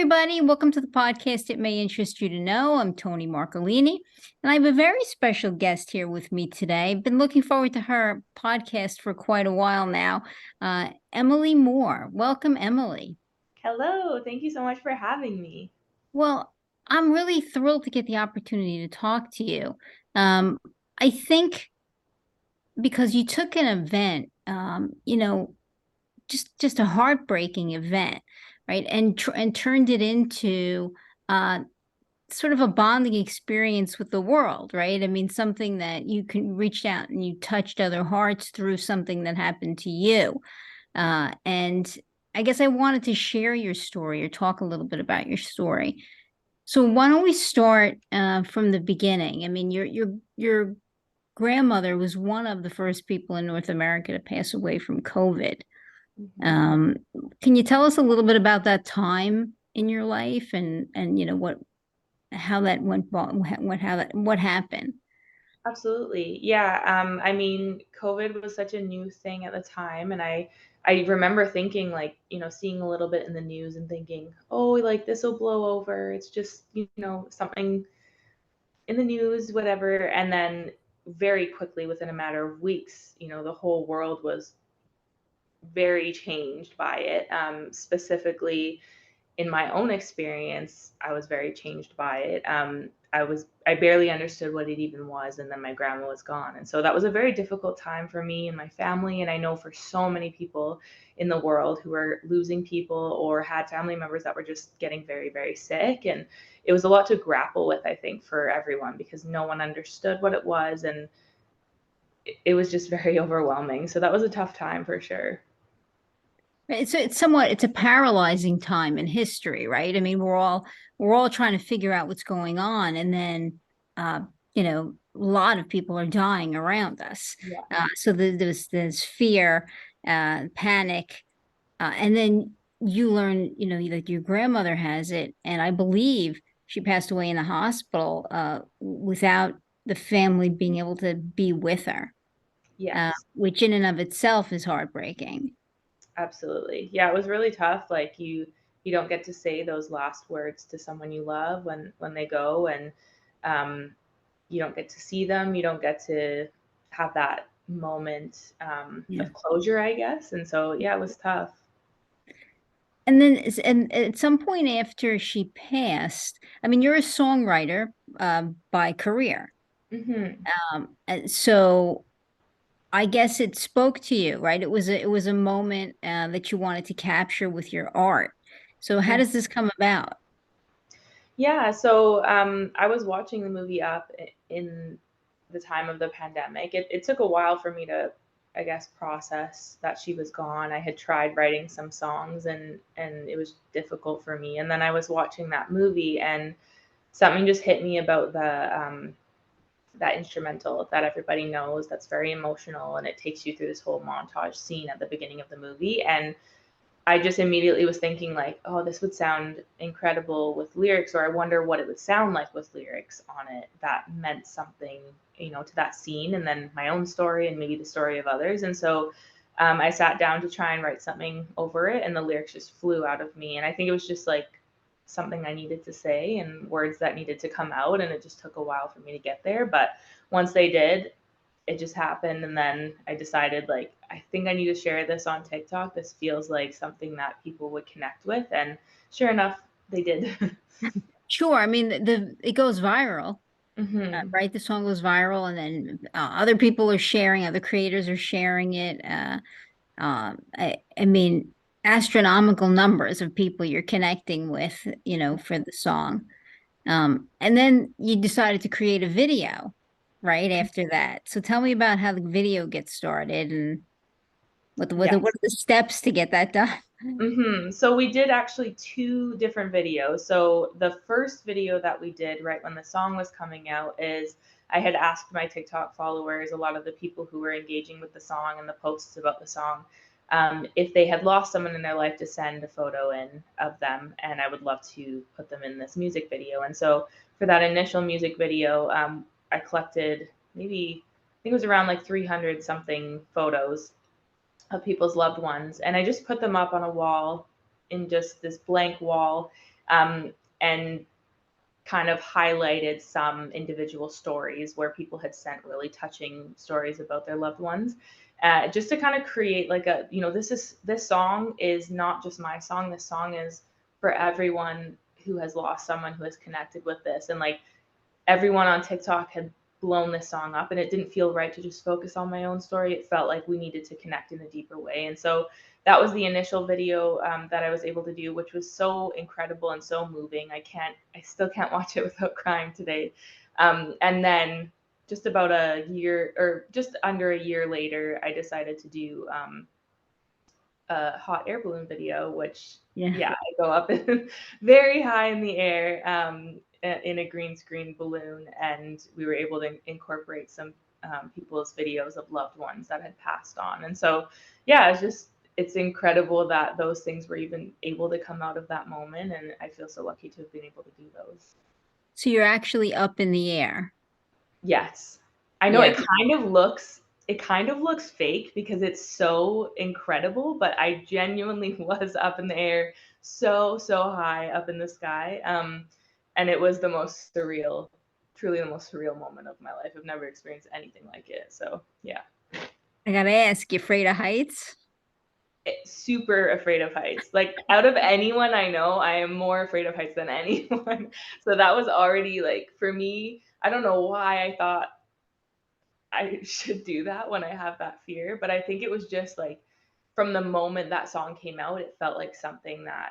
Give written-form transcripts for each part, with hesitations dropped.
everybody. Welcome to the podcast. It may interest you to know. I'm Toni Marcolini, and I have a very special guest here with me today. I've been looking forward to her podcast for quite a while now. Emilee Moore. Welcome, Emilee. Hello, thank you so much for having me. Well, I'm really thrilled to get the opportunity to talk to you. Um, I think because you took an event, just a heartbreaking event, right, and turned it into uh, sort of a bonding experience with the world, right? I mean, something that you can reach out and you touched other hearts through something that happened to you. And I guess I wanted to share your story or talk a little bit about your story. So why don't we start from the beginning? I mean, your grandmother was one of the first people in North America to pass away from COVID. Mhm. Um, can you tell us a little bit about that time in your life and what how that went what happened? Absolutely. Yeah. I mean, COVID was such a new thing at the time, and I remember thinking like, seeing a little bit in the news and thinking, oh, like this will blow over. It's just, something in the news, whatever. And then very quickly, within a matter of weeks, the whole world was very changed by it. Specifically, in my own experience, I was very changed by it. I barely understood what it even was, and then my grandma was gone, and so that was a very difficult time for me and my family. And I know for so many people in the world who are losing people or had family members that were just getting very, very sick, and it was a lot to grapple with. I think for everyone because no one understood what it was, and it was just very overwhelming. So that was a tough time for sure. It's a paralyzing time in history, right? I mean, we're all trying to figure out what's going on, and then uh, a lot of people are dying around us. Yeah. So there's fear, panic, and then you learn, that your grandmother has it, and I believe she passed away in the hospital without the family being able to be with her, Yes. which in and of itself is heartbreaking. Absolutely. Yeah, it was really tough. Like you don't get to say those last words to someone you love when they go, and um, you don't get to see them. You don't get to have that moment Yeah. of closure, I guess. And so yeah, it was tough. And at some point after she passed, I mean, you're a songwriter by career. Hmm. And so I guess it spoke to you, right? It was a moment that you wanted to capture with your art. So how does this come about? Yeah, so I was watching the movie Up in the time of the pandemic. It took a while for me to, I guess, process that she was gone. I had tried writing some songs, and it was difficult for me. And then I was watching that movie, and something just hit me about the that instrumental that everybody knows that's very emotional, and it takes you through this whole montage scene at the beginning of the movie. And I just immediately was thinking like, oh, this would sound incredible with lyrics, or I wonder what it would sound like with lyrics on it that meant something, to that scene, and then my own story and maybe the story of others. And so I sat down to try and write something over it, and the lyrics just flew out of me. And I think it was just like something I needed to say and words that needed to come out, and it just took a while for me to get there. But once they did, it just happened. And then I decided like I think I need to share this on TikTok. This feels like something that people would connect with, and sure enough, they did. Sure. I mean, it goes viral, Hmm. right? The song goes viral, and then other people are sharing, other creators are sharing it. I mean, astronomical numbers of people you're connecting with, for the song. And then you decided to create a video right after that. So tell me about how the video gets started and what Yes. are the steps to get that done? So we did actually two different videos. So the first video that we did right when the song was coming out is I had asked my TikTok followers, a lot of the people who were engaging with the song and the posts about the song, if they had lost someone in their life, to send a photo in of them, and I would love to put them in this music video. And so for that initial music video, I collected maybe I think it was around like 300 something photos of people's loved ones, and I just put them up on a wall, in just this blank wall. and kind of highlighted some individual stories where people had sent really touching stories about their loved ones. Just to kind of create like a, this song is not just my song. This song is for everyone who has lost someone who has connected with this. And like everyone on TikTok had blown this song up, and it didn't feel right to just focus on my own story. It felt like we needed to connect in a deeper way. And so that was the initial video that I was able to do, which was so incredible and so moving. I still can't watch it without crying today. And then just about a year or just under a year later, I decided to do a hot air balloon video, which, Yeah. yeah, I go up very high in the air in a green screen balloon, and we were able to incorporate some people's videos of loved ones that had passed on. And so, yeah, it's incredible that those things were even able to come out of that moment, and I feel so lucky to have been able to do those. So you're actually up in the air. Yes. I know Yeah. it kind of looks fake because it's so incredible, but I genuinely was up in the air so high up in the sky. And it was the most surreal, truly the most surreal moment of my life. I've never experienced anything like it. So, yeah. I gotta ask, you afraid of heights? Super afraid of heights. Like out of anyone I know, I am more afraid of heights than anyone. So that was already like for me, I don't know why I thought I should do that when I have that fear. But I think it was just like from the moment that song came out, it felt like something that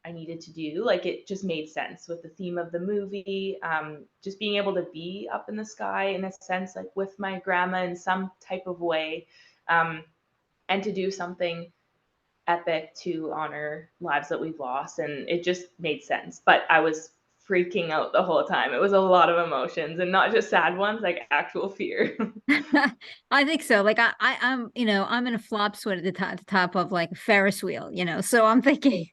I needed to do. Like it just made sense with the theme of the movie. Just being able to be up in the sky in a sense, like with my grandma in some type of way, um, and to do something epic to honor lives that we've lost. And it just made sense. But I was freaking out the whole time. It was a lot of emotions and not just sad ones, like actual fear. I think so. Like I'm, I'm in a flop sweat at the top of like a Ferris wheel, So I'm thinking,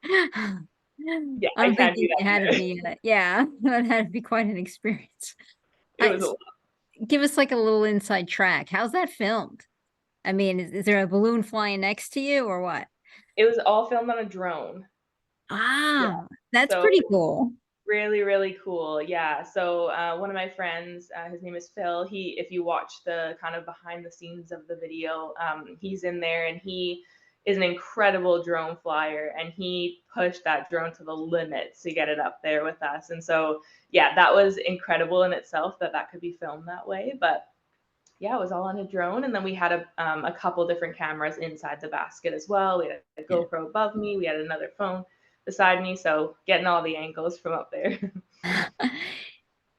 Yeah, I I'm can't do thinking that it had to either. be, yeah, that had to be quite an experience. It was a lot. Give us like a little inside track. How's that filmed? I mean, is there a balloon flying next to you or what? It was all filmed on a drone. Yeah. Ah, that's So pretty cool. really, really cool. Yeah. So one of my friends, his name is Phil. If you watch the kind of behind the scenes of the video, he's in there, and he is an incredible drone flyer, and he pushed that drone to the limits to get it up there with us. And so, yeah, that was incredible in itself that could be filmed that way. But yeah, it was all on a drone, and then we had a couple different cameras inside the basket as well. We had a Yeah. GoPro above me. We had another phone beside me, so getting all the angles from up there.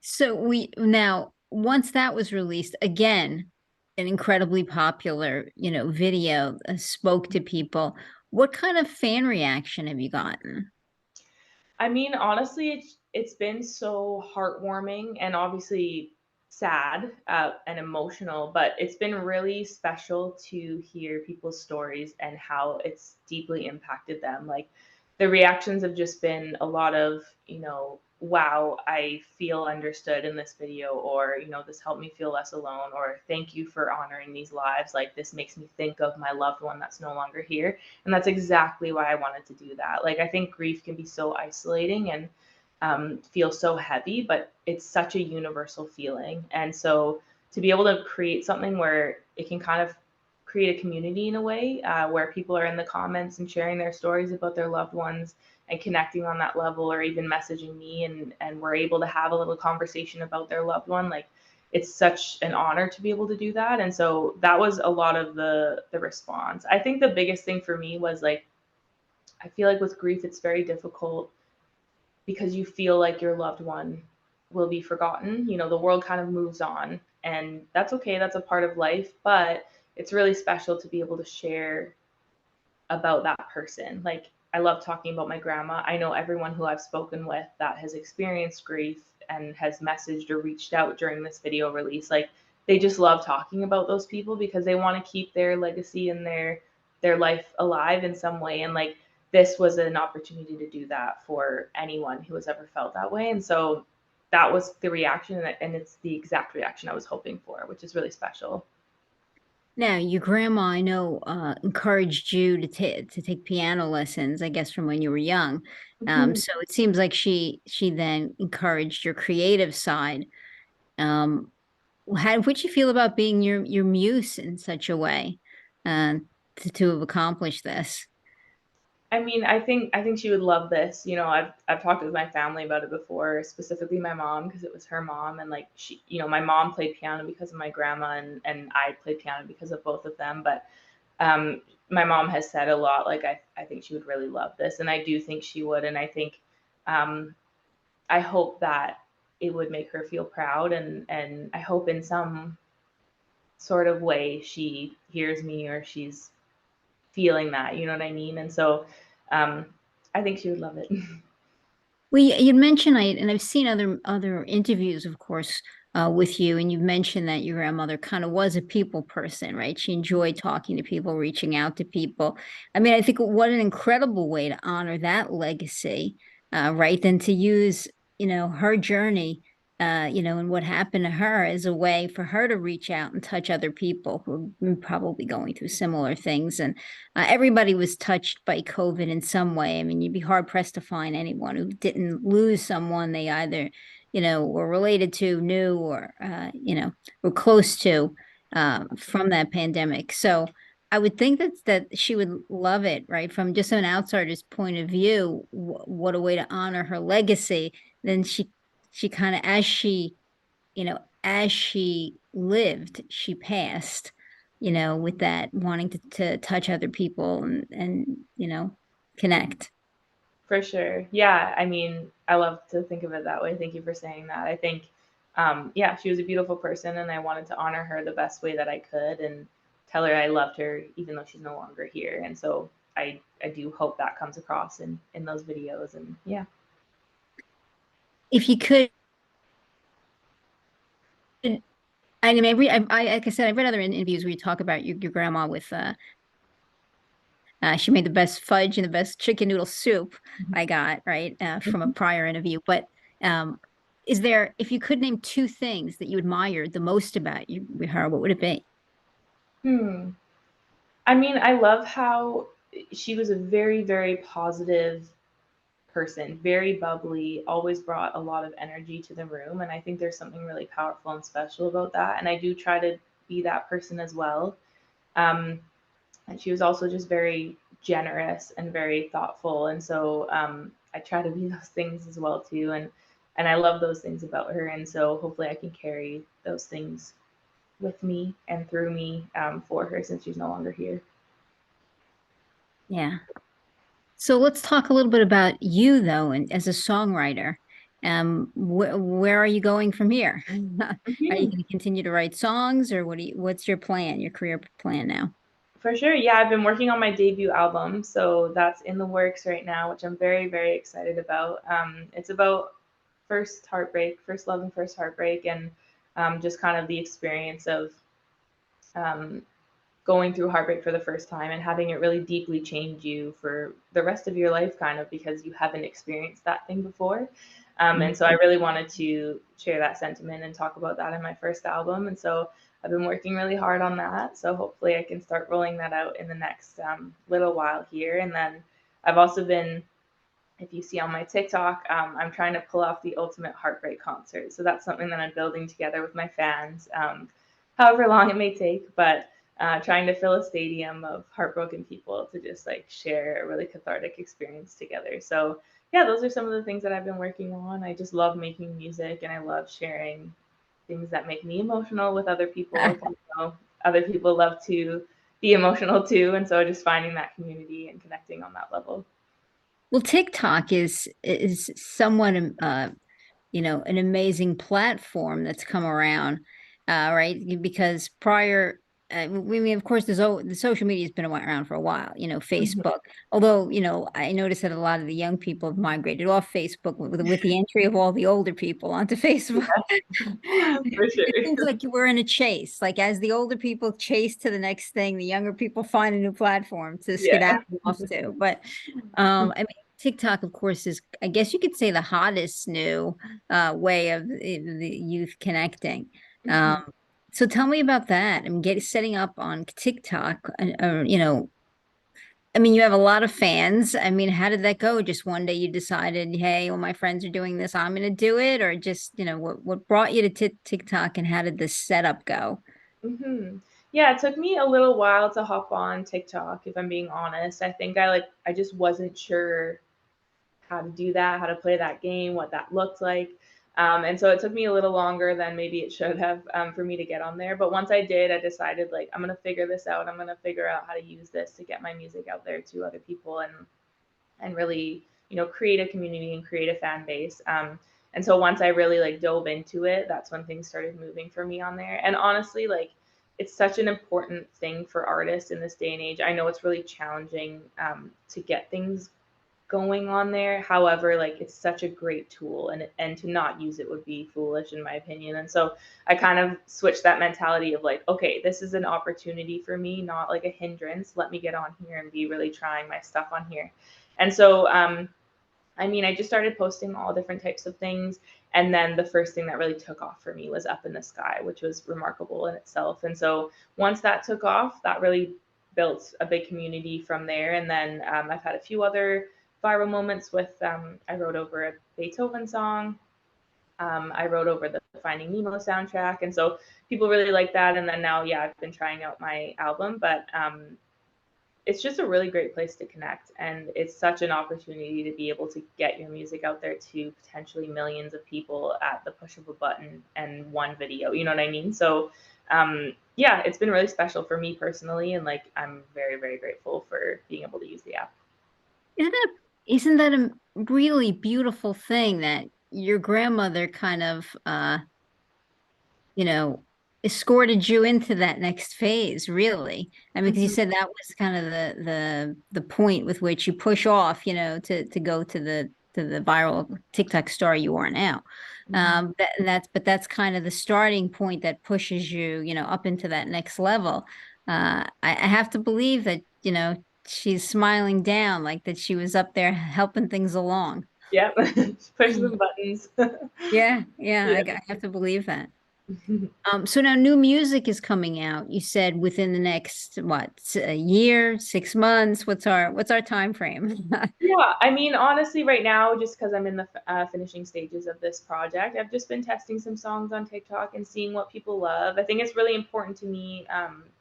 So we now once that was released, again, an incredibly popular, video spoke to people. What kind of fan reaction have you gotten? I mean, honestly, it's been so heartwarming and obviously sad and emotional, but it's been really special to hear people's stories and how it's deeply impacted them. Like the reactions have just been a lot of, wow, I feel understood in this video, or, this helped me feel less alone, or thank you for honoring these lives. Like this makes me think of my loved one that's no longer here. And that's exactly why I wanted to do that. Like I think grief can be so isolating and feel so heavy, but it's such a universal feeling. And so to be able to create something where it can kind of create a community in a way where people are in the comments and sharing their stories about their loved ones and connecting on that level, or even messaging me, and we're able to have a little conversation about their loved one, like it's such an honor to be able to do that. And so that was a lot of the response. I think the biggest thing for me was like I feel like with grief it's very difficult because you feel like your loved one will be forgotten. The world kind of moves on, and that's okay. That's a part of life, but it's really special to be able to share about that person. Like, I love talking about my grandma. I know everyone who I've spoken with that has experienced grief and has messaged or reached out during this video release, like, they just love talking about those people because they want to keep their legacy and their life alive in some way. And like this was an opportunity to do that for anyone who has ever felt that way. And so that was the reaction, and it's the exact reaction I was hoping for, which is really special. Now, your grandma, I know, encouraged you to take piano lessons, I guess, from when you were young. Mhm. So it seems like she then encouraged your creative side. Um, what'd you feel about being your muse in such a way, uh, to have accomplished this? I mean, I think she would love this. You know, I've talked with my family about it before, specifically my mom because it was her mom, and like she, you know, my mom played piano because of my grandma, and I played piano because of both of them. But um, my mom has said a lot like I think she would really love this, and I do think she would, and I think um, I hope that it would make her feel proud, and I hope in some sort of way she hears me or she's feeling that, you know what I mean? And so um, I think she would love it. Well, you mentioned and I've seen other interviews, of course, with you, and you've mentioned that your grandmother kind of was a people person, right? She enjoyed talking to people, reaching out to people. I mean, I think what an incredible way to honor that legacy, right? Than to use, her journey, and what happened to her as a way for her to reach out and touch other people who are probably going through similar things. And everybody was touched by COVID in some way. I mean, you'd be hard pressed to find anyone who didn't lose someone they either, were related to, knew, or, were close to, from that pandemic. So I would think that she would love it, right? From just an outsider's point of view, what a way to honor her legacy. Then she kind of, as she lived, she passed, with that wanting to touch other people and, connect. For sure. Yeah, I mean, I love to think of it that way. Thank you for saying that. I think, yeah, she was a beautiful person, and I wanted to honor her the best way that I could and tell her I loved her, even though she's no longer here. And so I do hope that comes across in those videos. And yeah. If you could, I mean, like I said, I've read other interviews where you talk about your grandma with, she made the best fudge and the best chicken noodle soup I got, right, from a prior interview. But um, if you could name two things that you admired the most about her, what would it be? Hmm. I mean, I love how she was a very, very positive person, very bubbly, always brought a lot of energy to the room. And I think there's something really powerful and special about that. And I do try to be that person as well. Um, and she was also just very generous and very thoughtful. And so I try to be those things as well too. And I love those things about her. And so hopefully I can carry those things with me and through me for her since she's no longer here. Yeah. So let's talk a little bit about you, though, and as a songwriter. Where are you going from here? Are you Mhm. going to continue to write songs, or what's your plan, your career plan now? For sure. Yeah, I've been working on my debut album, so that's in the works right now, which I'm very, very excited about. It's about first heartbreak, first love and first heartbreak, and just kind of the experience of um, going through heartbreak for the first time and having it really deeply change you for the rest of your life, kind of because you haven't experienced that thing before. And so I really wanted to share that sentiment and talk about that in my first album. And so I've been working really hard on that. So hopefully I can start rolling that out in the next little while here. And then I've also been, if you see on my TikTok, I'm trying to pull off the ultimate heartbreak concert. So that's something that I'm building together with my fans, however long it may take, but trying to fill a stadium of heartbroken people to just like share a really cathartic experience together. So yeah, those are some of the things that I've been working on. I just love making music and I love sharing things that make me emotional with other people. 'Cause, you know, other people love to be emotional too, and so just finding that community and connecting on that level. Well, TikTok is somewhat, an amazing platform that's come around, right? Because prior, we mean, of course, the social media has been around for a while, Mhm. Facebook. Although, I noticed that a lot of the young people have migrated off Facebook with the entry of all the older people onto Facebook. For It seems sure. like we're in a chase. Like as the older people chase to the next thing, the younger people find a new platform to Yeah. skedaddle off to. But I mean, TikTok, of course, is, I guess you could say, the hottest new way of the youth connecting. Um, Mhm. So tell me about that. I'm getting setting up on TikTok, I mean, you have a lot of fans. I mean, how did that go? Just one day you decided, hey, well, my friends are doing this, I'm going to do it, or just, what brought you to TikTok and how did this setup go? Hmm. Yeah, it took me a little while to hop on TikTok, if I'm being honest. I think I just wasn't sure how to do that, how to play that game, what that looked like. And so it took me a little longer than maybe it should have for me to get on there. But once I did, I decided like I'm gonna figure this out. I'm gonna figure out how to use this to get my music out there to other people and really create a community and create a fan base. And so once I really like dove into it, that's when things started moving for me on there. And honestly, like it's such an important thing for artists in this day and age. I know it's really challenging to get things going on there. However, like it's such a great tool, and to not use it would be foolish in my opinion. And so I kind of switched that mentality of like, okay, this is an opportunity for me, not like a hindrance. Let me get on here and be really trying my stuff on here. And so I mean, I just started posting all different types of things. And then the first thing that really took off for me was Up in the Sky, which was remarkable in itself. And so once that took off, that really built a big community from there. And then I've had a few other viral moments with, I wrote over a Beethoven song. I wrote over the Finding Nemo soundtrack. And so people really like that. And then now, yeah, I've been trying out my album, but it's just a really great place to connect, and it's such an opportunity to be able to get your music out there to potentially millions of people at the push of a button and one video, you know what I mean? So yeah, it's been really special for me personally, and like I'm very, very grateful for being able to use the app. Isn't that isn't that a really beautiful thing that your grandmother kind of you know, escorted you into that next phase, really. I mean, because you Mm-hmm. said that was kind of the point with which you push off, to go to the viral TikTok star you are now. Mm-hmm. That's kind of the starting point that pushes you, up into that next level. I have to believe that, she's smiling down, like that she was up there helping things along. Yep. Push some buttons. Yeah, yeah, Yeah. I have to believe that. So now new music is coming out. You said within the next a year, 6 months. What's our time frame? Yeah, I mean, honestly, right now, just because I'm in the finishing stages of this project, I've just been testing some songs on TikTok and seeing what people love. I think it's really important to me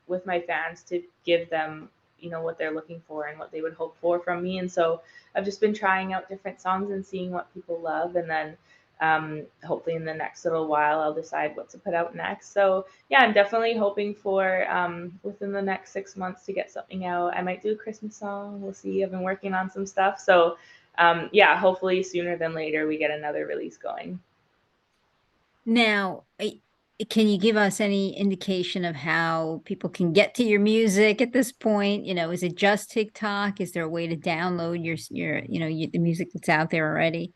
with my fans to give them, what they're looking for and what they would hope for from me. And so I've just been trying out different songs and seeing what people love, and then hopefully in the next little while, I'll decide what to put out next. So yeah, I'm definitely hoping for within the next 6 months to get something out. I might do a Christmas song. We'll see. I've been working on some stuff. So yeah, hopefully sooner than later we get another release going. Now, can you give us any indication of how people can get to your music at this point? Is it just TikTok? Is there a way to download the music that's out there already?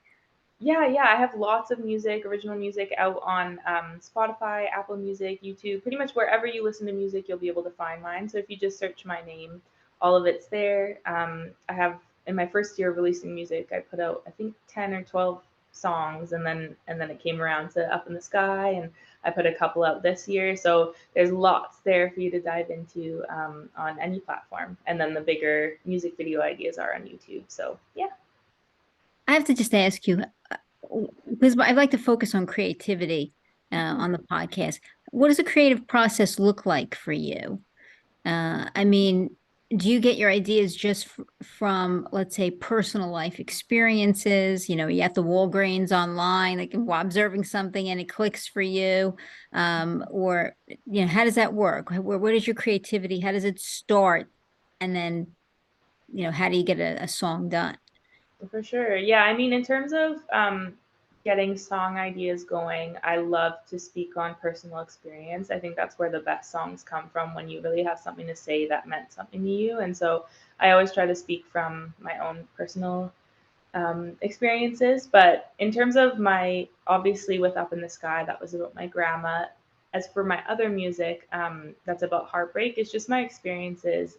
Yeah, yeah, I have lots of music, original music out on Spotify, Apple Music, YouTube, pretty much wherever you listen to music, you'll be able to find mine. So if you just search my name, all of it's there. I have in my first year of releasing music, I put out I think 10 or 12 songs, and then it came around to Up in the Sky, and I put a couple out this year. So there's lots there for you to dive into on any platform. And then the bigger music video ideas are on YouTube. So yeah. I have to just ask you, because I like to focus on creativity on the podcast. What does a creative process look like for you? I mean, do you get your ideas just from, let's say, personal life experiences? You at the Walgreens online, like while observing something and it clicks for you, or how does that work? Where does your creativity? How does it start? And then, how do you get a song done? For sure. Yeah. I mean, in terms of getting song ideas going, I love to speak on personal experience. I think that's where the best songs come from, when you really have something to say that meant something to you. And so I always try to speak from my own personal experiences. But in terms of my, obviously, with Up in the Sky, that was about my grandma. As for my other music, that's about heartbreak. It's just my experiences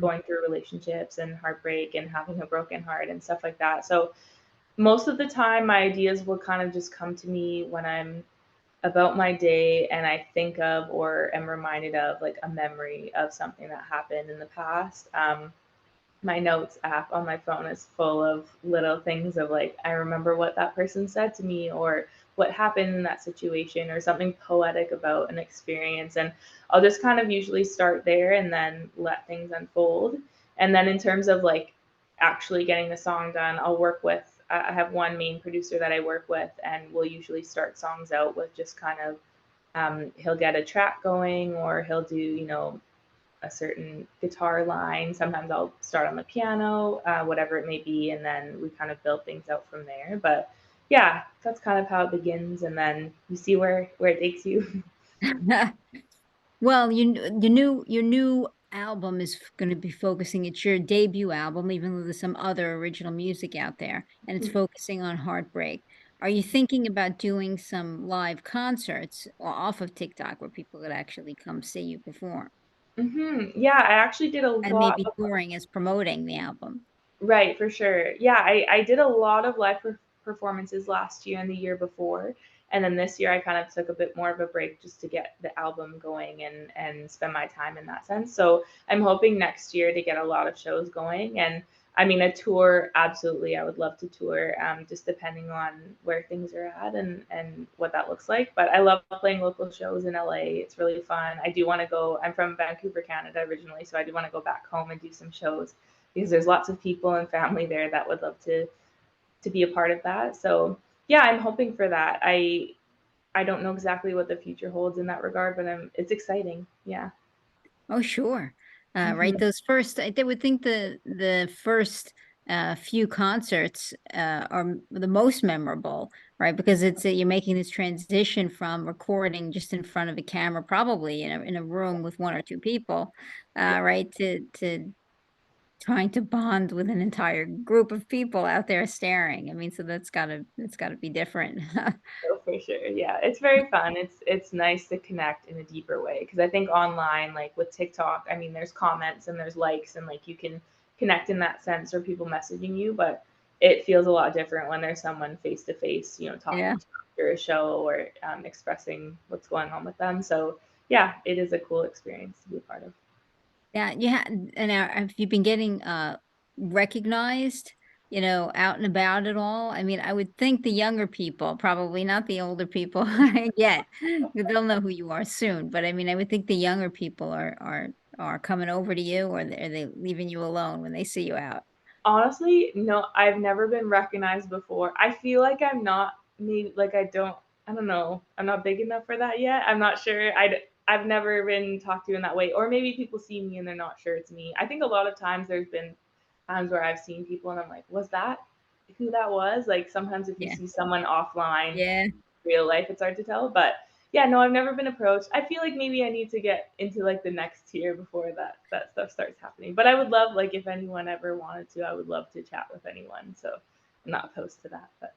going through relationships and heartbreak and having a broken heart and stuff like that. So most of the time, my ideas will kind of just come to me when I'm about my day and I think of or am reminded of like a memory of something that happened in the past. My notes app on my phone is full of little things of like I remember what that person said to me or what happened in that situation or something poetic about an experience, and I'll just kind of usually start there and then let things unfold. And then in terms of like actually getting the song done, I'll work with I have one main producer that I work with, and we'll usually start songs out with just kind of he'll get a track going or he'll do, a certain guitar line. Sometimes I'll start on the piano, whatever it may be, and then we kind of build things out from there. But yeah, that's kind of how it begins, and then you see where it takes you. Well, your new album is going to be focusing. It's your debut album, even though there's some other original music out there, and it's focusing on heartbreak. Are you thinking about doing some live concerts off of TikTok where people could actually come see you perform, Yeah, I actually did a and lot maybe of. touring as promoting the album? Right, for sure. Yeah, I did a lot of live performances last year and the year before. And then this year I kind of took a bit more of a break just to get the album going and spend my time in that sense. So I'm hoping next year to get a lot of shows going. And I mean, a tour, absolutely. I would love to tour, just depending on where things are at and what that looks like. But I love playing local shows in LA. It's really fun. I do want to go, I'm from Vancouver, Canada originally, so I do want to go back home and do some shows because there's lots of people and family there that would love to be a part of that. So yeah, I'm hoping for that. I don't know exactly what the future holds in that regard, but it's exciting. Yeah. Oh, sure. Right. Hmm. Those first, I would think the first few concerts are the most memorable, right? Because you're making this transition from recording just in front of a camera, probably in a room with one or two people, Yeah, right, to trying to bond with an entire group of people out there staring. I mean, so that's gotta be different. so for sure. Yeah, it's very fun. It's nice to connect in a deeper way because I think online, like with TikTok, I mean, there's comments and there's likes and like you can connect in that sense or people messaging you, but it feels a lot different when there's someone face to face, Yeah. talking to you after a show or expressing what's going on with them. So yeah, it is a cool experience to be a part of. Yeah, yeah. And have you been getting recognized, out and about at all? I mean, I would think the younger people, probably not the older people yet. They'll know who you are soon, but I mean, I would think the younger people are coming over to you, or are they leaving you alone when they see you out? Honestly, no, I've never been recognized before. I feel like I'm not maybe like I don't know. I'm not big enough for that yet. I'm not sure. I've never been talked to in that way. Or maybe people see me and they're not sure it's me. I think a lot of times there's been times where I've seen people and I'm like, was that who that was? Like sometimes if you Yeah. see someone offline, Yeah. real life, it's hard to tell. But yeah, no, I've never been approached. I feel like maybe I need to get into like the next tier before that stuff starts happening. But I would love like if anyone ever wanted to, I would love to chat with anyone. So I'm not opposed to that. But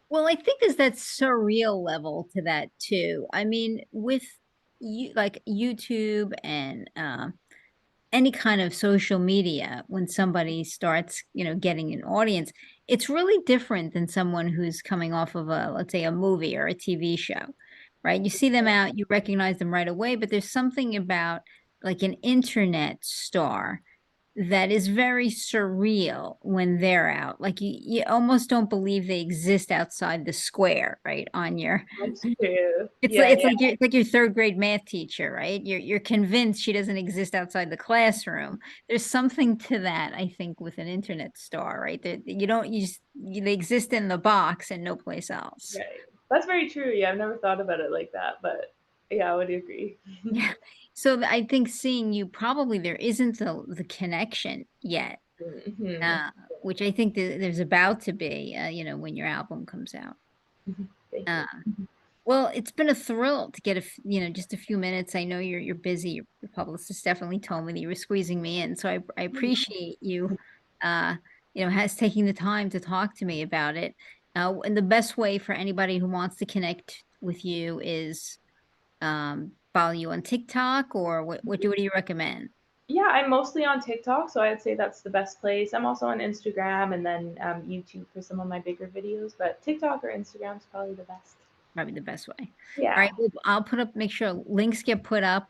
Well, I think there's that surreal level to that too. I mean, with you like YouTube and any kind of social media, when somebody starts, getting an audience, it's really different than someone who's coming off of let's say, a movie or a TV show, right? You see them out, you recognize them right away, but there's something about like an internet star that is very surreal when they're out. Like you almost don't believe they exist outside the square, right? On your that's true. it's like Yeah, it's yeah, like your third grade math teacher, right? You're convinced she doesn't exist outside the classroom. There's something to that, I think, with an internet star, right? That you don't you just they exist in the box and no place else. right. That's very true. Yeah, I've never thought about it like that, but yeah, I would agree. Yeah. So I think seeing you, probably there isn't the connection yet, Hmm. uh, which I think there's about to be, when your album comes out. Thank Uh, you. Well, it's been a thrill to get just a few minutes. I know you're busy. Your publicist definitely told me that you were squeezing me in, so I appreciate you, uh, has taking the time to talk to me about it. And the best way for anybody who wants to connect with you is follow you on TikTok, or what do you recommend? Yeah, I'm mostly on TikTok, so I'd say that's the best place. I'm also on Instagram and then YouTube for some of my bigger videos, but TikTok or Instagram is probably the best. probably the best way. All right, Yeah. well, I'll put up, make sure links get put up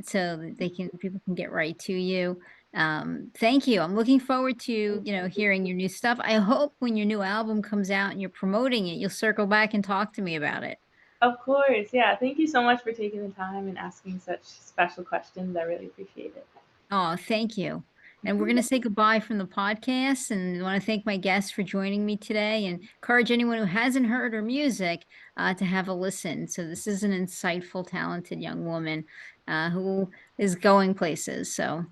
so that people can get right to you. Thank you. I'm looking forward to, hearing your new stuff. I hope when your new album comes out and you're promoting it, you'll circle back and talk to me about it. Of course. Yeah. Thank you so much for taking the time and asking such special questions. I really appreciate it. Oh, thank you. And we're going to say goodbye from the podcast. And I want to thank my guests for joining me today and encourage anyone who hasn't heard her music to have a listen. So, this is an insightful, talented young woman who is going places. So,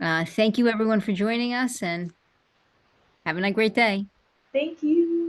thank you everyone for joining us and have a great day. Thank you.